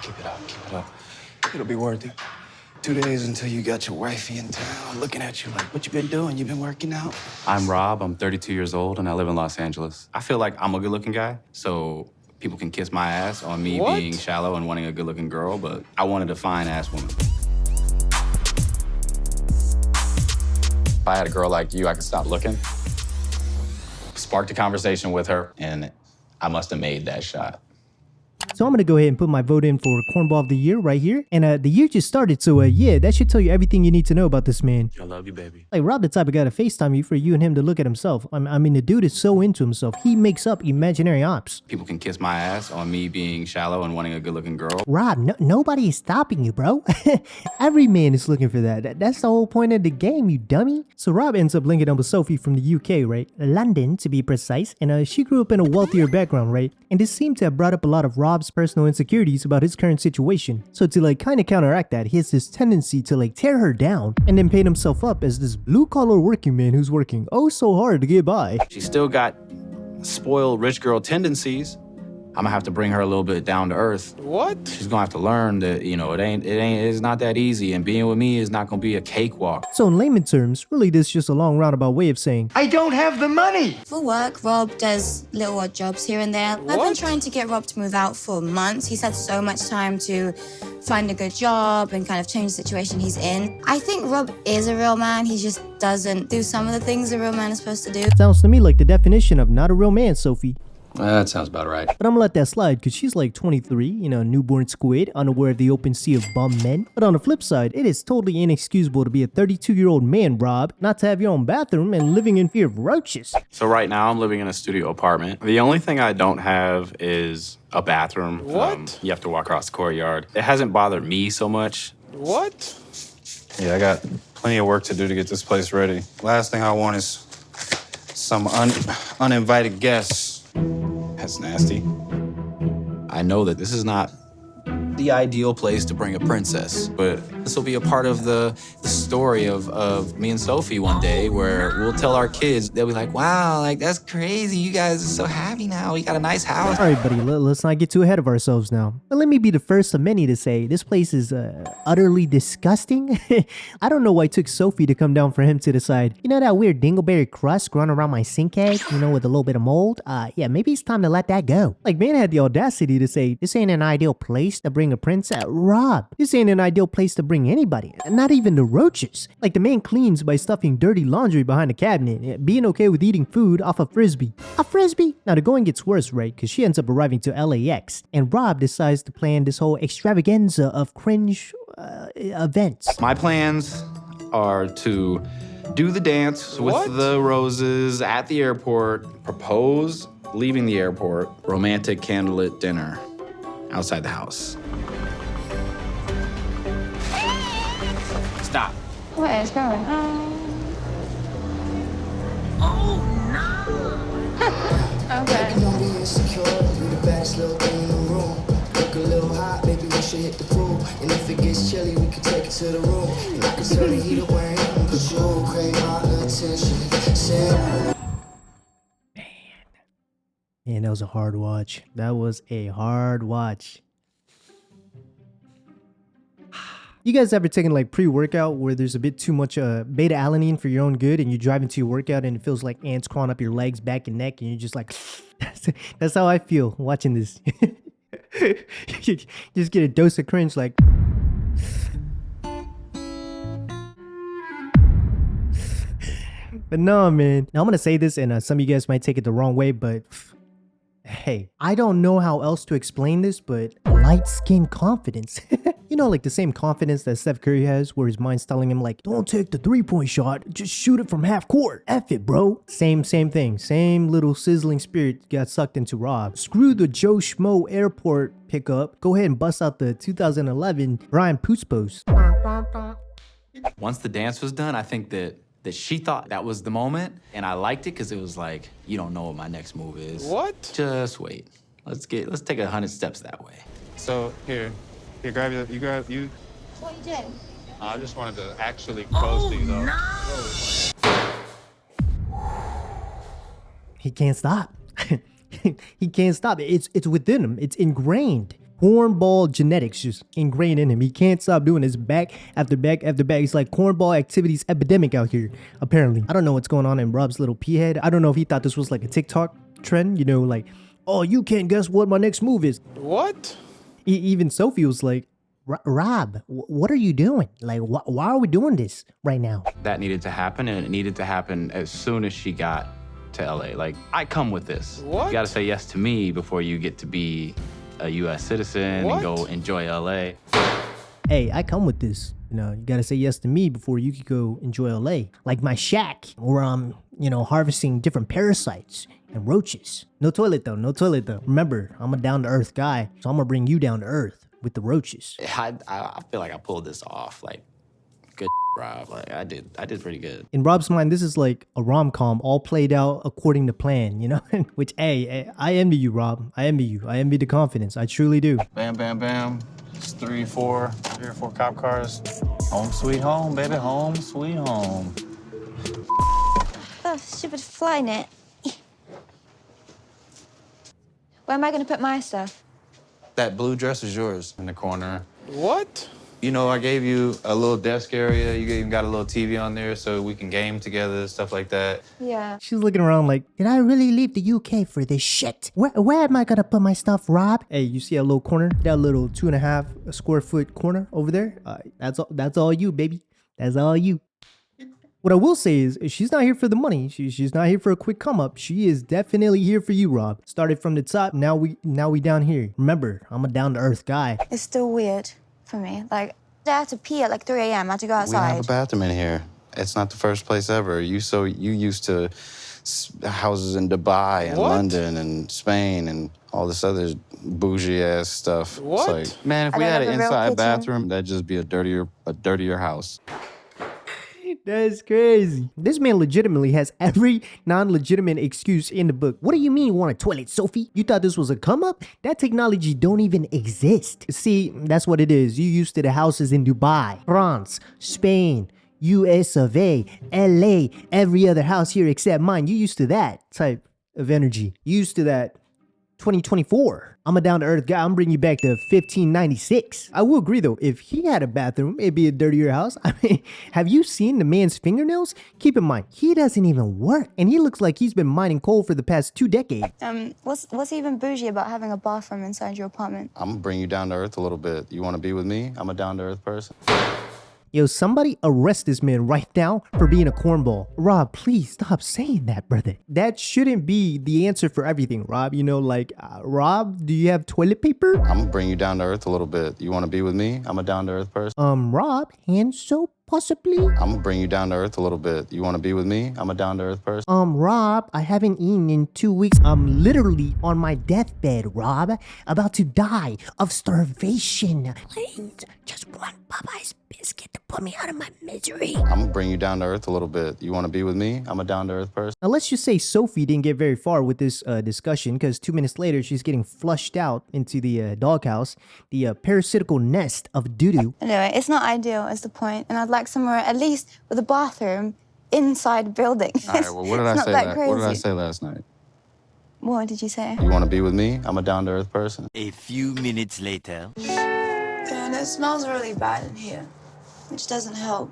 Keep it up, keep it up. It'll be worth it. 2 days until you got your wifey in town looking at you like, what you been doing? You been working out? I'm Rob, I'm 32 years old, and I live in Los Angeles. I feel like I'm a good-looking guy, so people can kiss my ass on me being shallow and wanting a good-looking girl, but I wanted a fine-ass woman. If I had a girl like you, I could stop looking. Sparked a conversation with her, and I must have made that shot. So I'm gonna go ahead and put my vote in for Cornball of the Year right here. And the year just started, so yeah, that should tell you everything you need to know about this man. I love you, baby. Like, Rob the type of guy to FaceTime you for you and him to look at himself. I mean, the dude is so into himself. He makes up imaginary ops. People can kiss my ass on me being shallow and wanting a good-looking girl. Rob, nobody is stopping you, bro. Every man is looking for that. That's the whole point of the game, you dummy. So Rob ends up linking up with Sophie from the UK, right? London, to be precise. And she grew up in a wealthier background, right? And this seemed to have brought up a lot of Rob's personal insecurities about his current situation. So to like kind of counteract that, he has this tendency to like tear her down and then paint himself up as this blue-collar working man who's working oh so hard to get by. She's still got spoiled rich girl tendencies. I'm gonna have to bring her a little bit down to earth. What? She's gonna have to learn that, you know, it's not that easy, and being with me is not gonna be a cakewalk. So in layman terms, really this is just a long roundabout way of saying, I don't have the money! For work, Rob does little odd jobs here and there. I've been trying to get Rob to move out for months. He's had so much time to find a good job and kind of change the situation he's in. I think Rob is a real man. He just doesn't do some of the things a real man is supposed to do. Sounds to me like the definition of not a real man, Sophie. That sounds about right. But I'm gonna let that slide because she's like 23, you know, newborn squid, unaware of the open sea of bum men. But on the flip side, it is totally inexcusable to be a 32-year-old man, Rob, not to have your own bathroom and living in fear of roaches. So right now I'm living in a studio apartment. The only thing I don't have is a bathroom. What? You have to walk across the courtyard. It hasn't bothered me so much. What? Yeah, I got plenty of work to do to get this place ready. Last thing I want is some uninvited guests. That's nasty. I know that this is not the ideal place to bring a princess, but this will be a part of the story of me and Sophie one day, where we'll tell our kids, they'll be like, wow, like that's crazy. You guys are so happy now. We got a nice house. All right, buddy, let's not get too ahead of ourselves now. But let me be the first of many to say this place is utterly disgusting. I don't know why it took Sophie to come down for him to decide, you know that weird dingleberry crust growing around my sink egg, you know, with a little bit of mold? Yeah, maybe it's time to let that go. Like, man had the audacity to say, this ain't an ideal place to bring a princess. Rob, this ain't an ideal place to bring anybody, not even the roaches. Like, the man cleans by stuffing dirty laundry behind the cabinet, being okay with eating food off a frisbee. A frisbee? Now the going gets worse, right? Because she ends up arriving to LAX, and Rob decides to plan this whole extravaganza of cringe events. My plans are to do the dance with the roses at the airport, propose leaving the airport, romantic candlelit dinner outside the house. Stop. What is going on? Oh no! Okay. You know the insecurity, you the baddest little thing in the room. Look a little hot, maybe we should hit the pool. And if it gets chilly, we can take it to the room. And I can turn the heat away, cause you crave my attention. Man, that was a hard watch. That was a hard watch. You guys ever taken like pre-workout where there's a bit too much beta-alanine for your own good, and you drive into your workout and it feels like ants crawling up your legs, back, and neck, and you're just like, that's how I feel watching this. You just get a dose of cringe like. But no, man. Now I'm gonna say this, and some of you guys might take it the wrong way, but hey, I don't know how else to explain this, but light skin confidence. You know, like the same confidence that Steph Curry has, where his mind's telling him like, don't take the three-point shot, just shoot it from half court. F it, bro. Same thing. Same little sizzling spirit got sucked into Rob. Screw the Joe Schmo airport pickup. Go ahead and bust out the 2011 Brian Poots post. Once the dance was done, I think that she thought that was the moment, and I liked it because it was like, you don't know what my next move is. What? Just wait. Let's take 100 steps that way. So here, grab you. What are you doing? I just wanted to actually close these up. He can't stop. He can't stop. It's within him. It's ingrained. Cornball genetics just ingrained in him. He can't stop doing this back after back after back. It's like cornball activities epidemic out here, apparently. I don't know what's going on in Rob's little pea head. I don't know if he thought this was like a TikTok trend, you know, like, oh, you can't guess what my next move is. What? Even Sophie was like, Rob, what are you doing? Like, why are we doing this right now? That needed to happen, and it needed to happen as soon as she got to LA. Like, I come with this. What? You gotta say yes to me before you get to be a US citizen and go enjoy LA. Hey, I come with this. You know, you gotta say yes to me before you could go enjoy LA. Like my shack, where I'm, you know, harvesting different parasites and roaches. No toilet though, no toilet though. Remember, I'm a down-to-earth guy, so I'm gonna bring you down to earth with the roaches. I feel like I pulled this off. Like, good Rob. Like, I did pretty good. In Rob's mind, this is like a rom-com all played out according to plan, you know? Which, hey, I envy you, Rob. I envy you. I envy the confidence. I truly do. Bam, bam, bam. It's 3 or 4 cop cars. Home sweet home, baby. Home sweet home. Oh, stupid fly net. Where am I going to put my stuff? That blue dress is yours in the corner. What? You know, I gave you a little desk area. You even got a little TV on there so we can game together, stuff like that. Yeah. She's looking around like, did I really leave the UK for this shit? Where am I gonna put my stuff, Rob? Hey, you see a little corner? That little 2.5 square foot corner over there? That's all you, baby. That's all you. What I will say is, she's not here for the money. She's not here for a quick come up. She is definitely here for you, Rob. Started from the top, now we down here. Remember, I'm a down to earth guy. It's still weird for me. Like, I had to pee at like 3 a.m. I had to go We don't outside. have a bathroom in here. It's not the first place ever. You used to houses in Dubai and London and Spain and all this other bougie ass stuff. What? It's like, man, if we I had don't an have a real inside kitchen. bathroom, that'd just be a dirtier house. That's crazy. This man legitimately has every non-legitimate excuse in the book. What do you mean you want a toilet, Sophie? You thought this was a come-up? That technology don't even exist. See, that's what it is. You used to the houses in Dubai, France, Spain, US of A, LA, every other house here except mine. You used to that type of energy. You used to that 2024. I'm a down-to-earth guy. I'm bringing you back to 1596. I will agree, though. If he had a bathroom, it'd be a dirtier house. I mean, have you seen the man's fingernails? Keep in mind, he doesn't even work. And he looks like he's been mining coal for the past 2 decades. What's even bougie about having a bathroom inside your apartment? I'm gonna bring you down to earth a little bit. You wanna be with me? I'm a down to earth person. Yo, somebody arrest this man right now for being a cornball. Rob, please stop saying that, brother. That shouldn't be the answer for everything, Rob. You know, like, Rob, do you have toilet paper? I'm gonna bring you down to earth a little bit. You wanna be with me? I'm a down to earth person. Rob, hand soap, possibly? I'm gonna bring you down to earth a little bit. You wanna be with me? I'm a down to earth person. Rob, I haven't eaten in 2 weeks. I'm literally on my deathbed, Rob. About to die of starvation. Please, just one Popeye's biscuit to put me out of my misery. I'm gonna bring you down to earth a little bit. You wanna be with me? I'm a down to earth person. Now, let's just say Sophie didn't get very far with this discussion, because 2 minutes later, she's getting flushed out into the doghouse, the parasitical nest of doo-doo. Anyway, it's not ideal is the point, and I'd like somewhere at least with a bathroom inside the building. All right, well, what did I say? What did I say last night? What did you say? You wanna be with me? I'm a down to earth person. A few minutes later. And it smells really bad in here, which doesn't help.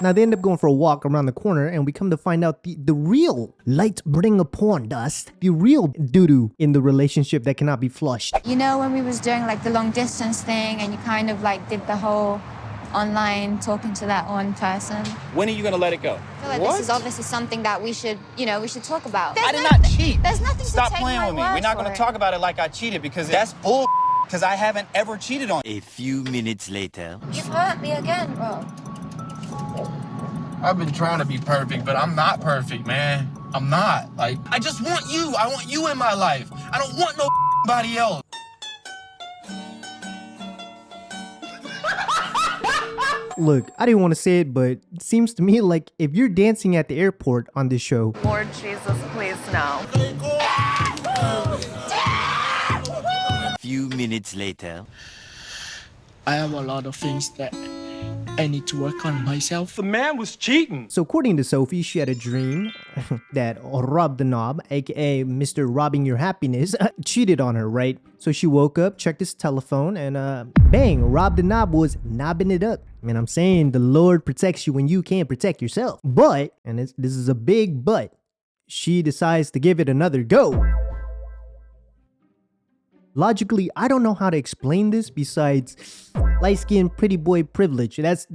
Now, they end up going for a walk around the corner, and we come to find out the real light bring upon dust, the real doo-doo in the relationship that cannot be flushed. You know, when we was doing like the long distance thing and you kind of like did the whole online talking to that one person. When are you gonna let it go? I feel like this is obviously something that we should talk about. I did not cheat. There's nothing Stop to take playing my with me. word We're not for gonna it. talk about it like I cheated because that's bull. Because I haven't ever cheated on you. A few minutes later. You've hurt me again, bro. I've been trying to be perfect, but I'm not perfect, man. I'm not. Like, I just want you. I want you in my life. I don't want nobody else. Look, I didn't want to say it, but it seems to me like if you're dancing at the airport on this show, Lord Jesus, please no. Few minutes later. I have a lot of things that I need to work on myself. The man was cheating. So according to Sophie, she had a dream that Rob the Knob, aka Mr. Robbing Your Happiness, cheated on her, right? So she woke up, checked his telephone, and bang, Rob the Knob was knobbing it up. Man, I'm saying the Lord protects you when you can't protect yourself. But, and this is a big but, she decides to give it another go. Logically, I don't know how to explain this besides light-skinned pretty boy privilege. That's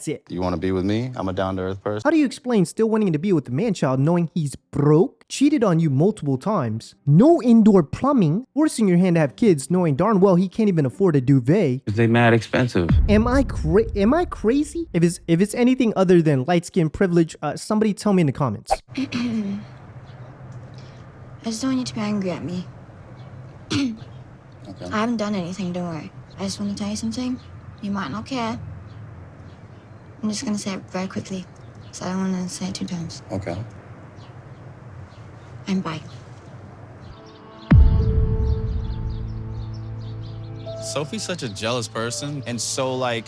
it. You want to be with me? I'm a down-to-earth person. How do you explain still wanting to be with the man-child knowing he's broke, cheated on you multiple times, no indoor plumbing, forcing your hand to have kids knowing darn well he can't even afford a duvet? They mad expensive. Am I crazy? If it's anything other than light-skinned privilege, somebody tell me in the comments. I just don't want you to be angry at me. Okay. I haven't done anything, don't worry. I just want to tell you something. You might not care. I'm just going to say it very quickly, because I don't want to say it 2 times. Okay. I'm bi. Sophie's such a jealous person, and so, like,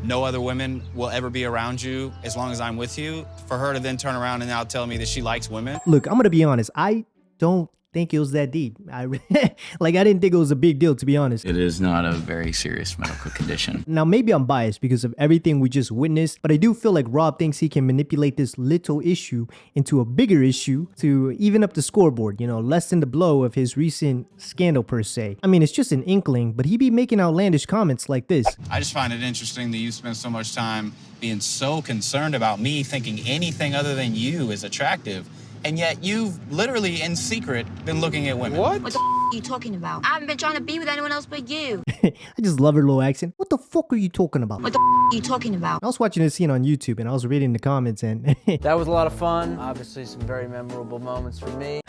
no other women will ever be around you as long as I'm with you. For her to then turn around and now tell me that she likes women. Look, I'm going to be honest. I don't think it was that deep. I didn't think it was a big deal, to be honest. It is not a very serious medical condition. Now, maybe I'm biased because of everything we just witnessed, but I do feel like Rob thinks he can manipulate this little issue into a bigger issue to even up the scoreboard, you know, lessen the blow of his recent scandal per se. I mean, it's just an inkling, but he be making outlandish comments like this. I just find it interesting that you spend so much time being so concerned about me thinking anything other than you is attractive. And yet you've literally, in secret, been looking at women. What the are you talking about? I haven't been trying to be with anyone else but you. I just love her little accent. What the fuck are you talking about? What the are you talking about? I was watching this scene on YouTube and I was reading the comments and that was a lot of fun. Obviously some very memorable moments for me.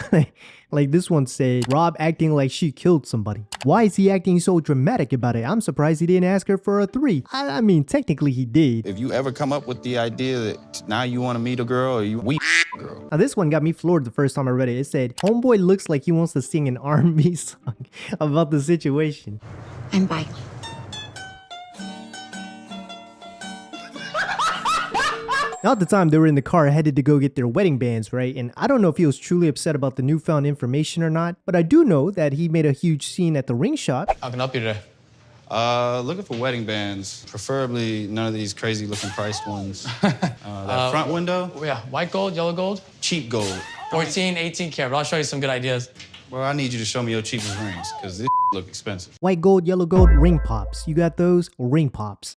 Like this one said, Rob acting like she killed somebody. Why is he acting so dramatic about it? I'm surprised he didn't ask her for a 3. I mean, technically he did. If you ever come up with the idea that now you want to meet a girl or you girl. Now this one got me floored the first time I read it. It said, homeboy looks like he wants to sing an R&B song about the situation. I'm bi. Now at the time, they were in the car headed to go get their wedding bands, right? And I don't know if he was truly upset about the newfound information or not, but I do know that he made a huge scene at the ring shop. How can I help you today? Looking for wedding bands, preferably none of these crazy looking priced ones. That front window? Yeah, white gold, yellow gold. Cheap gold. 14, 18 karat, but I'll show you some good ideas. Well, I need you to show me your cheapest rings, because this look expensive. White gold, yellow gold, ring pops. You got those? Ring pops.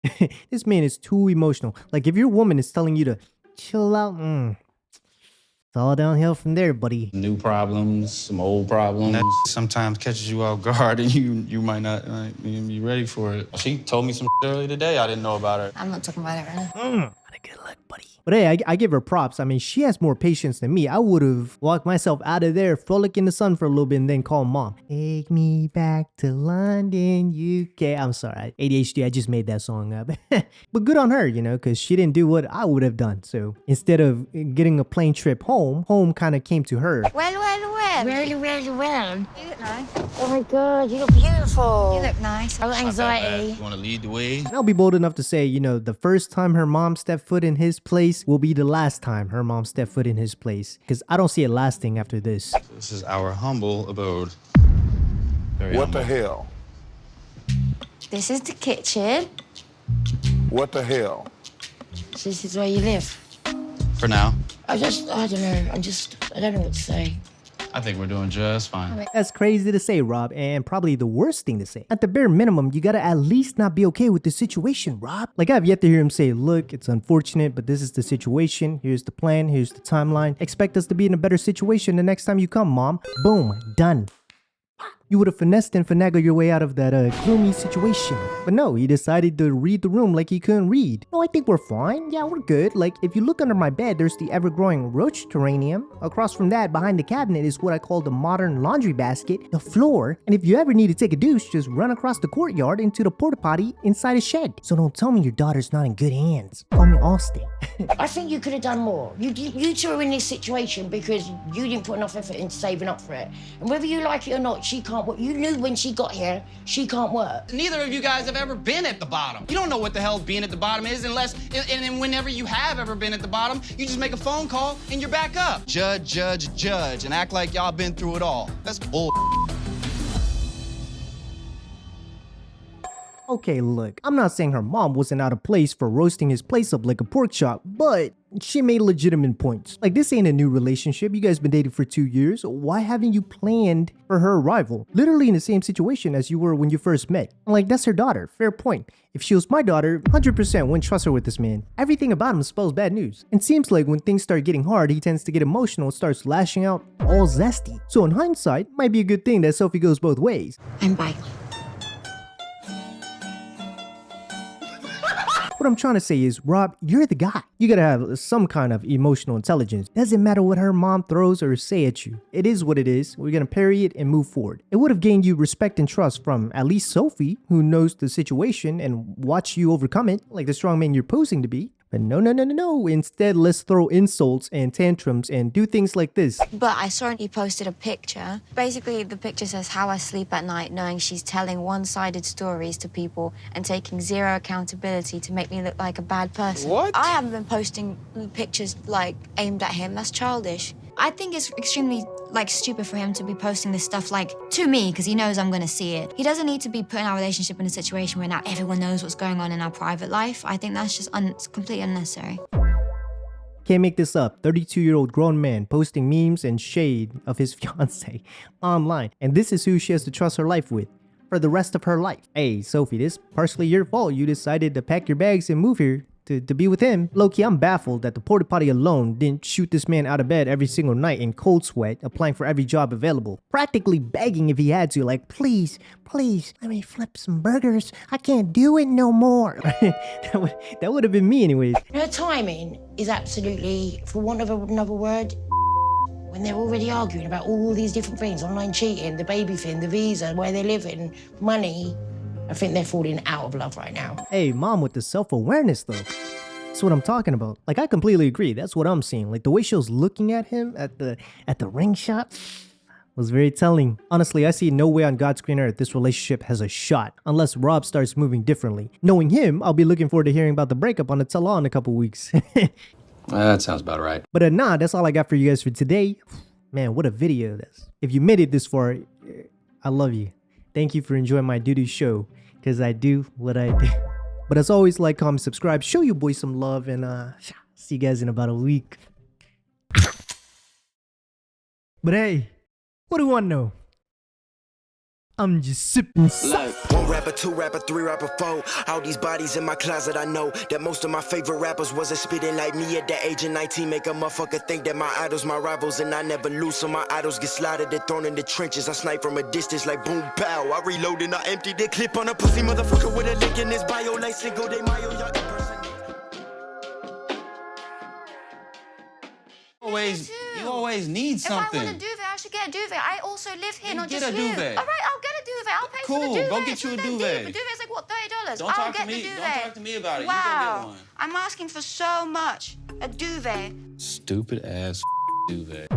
This man is too emotional. Like if your woman is telling you to chill out, it's all downhill from there, buddy. New problems, some old problems. That sometimes catches you off guard and you might not be ready for it. She told me some earlier today I didn't know about her. I'm not talking about it right now. What a good luck, buddy. But hey, I give her props. I mean, she has more patience than me. I would have walked myself out of there, frolic in the sun for a little bit, and then call mom. Take me back to London, UK. I'm sorry, ADHD, I just made that song up. But good on her, you know, because she didn't do what I would have done. So instead of getting a plane trip home kind of came to her. Well. Really, really well. You look nice. Oh my God, you look beautiful. You look nice. No anxiety. You want to lead the way? And I'll be bold enough to say, you know, the first time her mom stepped foot in his place will be the last time her mom stepped foot in his place. Because I don't see it lasting after this. This is our humble abode. What the hell? This is the kitchen. What the hell? This is where you live. For now. I don't know. I don't know what to say. I think we're doing just fine. That's crazy to say, Rob, and probably the worst thing to say. At the bare minimum, you gotta at least not be okay with the situation, Rob. Like, I've yet to hear him say, look, it's unfortunate, but this is the situation. Here's the plan. Here's the timeline. Expect us to be in a better situation the next time you come, Mom. Boom. Done. You would have finessed and finagled your way out of that gloomy situation. But no, he decided to read the room like he couldn't read. No, I think we're fine. Yeah, we're good. Like, if you look under my bed, there's the ever-growing roach terrarium. Across from that, behind the cabinet, is what I call the modern laundry basket, the floor. And if you ever need to take a douche, just run across the courtyard into the porta potty inside a shed. So don't tell me your daughter's not in good hands. Call me Austin. I think you could have done more. You two are in this situation because you didn't put enough effort into saving up for it. And whether you like it or not, she can't can't work. You knew when she got here, she can't work. Neither of you guys have ever been at the bottom. You don't know what the hell being at the bottom is unless, and whenever you have ever been at the bottom, you just make a phone call and you're back up. Judge, and act like y'all been through it all. That's bull. Okay, look, I'm not saying her mom wasn't out of place for roasting his place up like a pork chop, but she made legitimate points. Like, this ain't a new relationship. You guys been dating for 2 years. Why haven't you planned for her arrival? Literally in the same situation as you were when you first met. Like, that's her daughter. Fair point. If she was my daughter, 100% wouldn't trust her with this man. Everything about him spells bad news. And seems like when things start getting hard, he tends to get emotional and starts lashing out all zesty. So in hindsight, might be a good thing that Sophie goes both ways. I'm bi. What I'm trying to say is, Rob, you're the guy. You gotta have some kind of emotional intelligence. Doesn't matter what her mom throws or say at you. It is what it is. We're gonna parry it and move forward. It would have gained you respect and trust from at least Sophie, who knows the situation and watch you overcome it, like the strong man you're posing to be. But no. Instead, let's throw insults and tantrums and do things like this. But I saw he posted a picture. Basically, the picture says how I sleep at night knowing she's telling one-sided stories to people and taking zero accountability to make me look like a bad person. What? I haven't been posting pictures, like, aimed at him. That's childish. I think it's extremely, like, stupid for him to be posting this stuff, like, to me, because he knows I'm going to see it. He doesn't need to be putting our relationship in a situation where now everyone knows what's going on in our private life. I think that's just completely unnecessary. Can't make this up. 32-year-old grown man posting memes and shade of his fiance online. And this is who she has to trust her life with for the rest of her life. Hey, Sophie, this is partially your fault. You decided to pack your bags and move here to be with him. Low-key, I'm baffled that the porta potty alone didn't shoot this man out of bed every single night in cold sweat, applying for every job available. Practically begging if he had to, like, please, let me flip some burgers. I can't do it no more. that would have been me anyways. Her timing is absolutely, for want of another word, when they're already arguing about all these different things, online cheating, the baby thing, the visa, where they're living, money. I think they're falling out of love right now. Hey, mom with the self-awareness though. That's what I'm talking about. Like, I completely agree. That's what I'm seeing. Like, the way she was looking at him at the ring shot was very telling. Honestly, I see no way on God's green earth this relationship has a shot unless Rob starts moving differently. Knowing him, I'll be looking forward to hearing about the breakup on the tell-all in a couple weeks. That sounds about right. But nah, that's all I got for you guys for today. Man, what a video this. If you made it this far, I love you. Thank you for enjoying my doo-doo show, because I do what I do. But as always, like, comment, subscribe, show your boys some love, and see you guys in about a week. But hey, what do you want to know? I'm just sipping. One rapper, two rapper, three rapper, four. All these bodies in my closet, I know that most of my favorite rappers wasn't spitting like me at the age of 19. Make a motherfucker think that my idols, my rivals, and I never lose. So my idols get slaughtered and thrown in the trenches. I snipe from a distance like boom, pow. I reload and I empty the clip on a pussy motherfucker with a link in his bio like Cinco de Mayo. Y'all You always need something. If I want a duvet, I should get a duvet. I also live here, not Get just a you. duvet. All right, I'll get a duvet. I'll pay for the Cool, duvet. go get you a It's not that duvet. deep. A duvet's like, what, $30? Don't I'll talk to get me. the duvet. Don't talk to me about it. Wow. You go get one. I'm asking for so much. A duvet. Stupid ass duvet.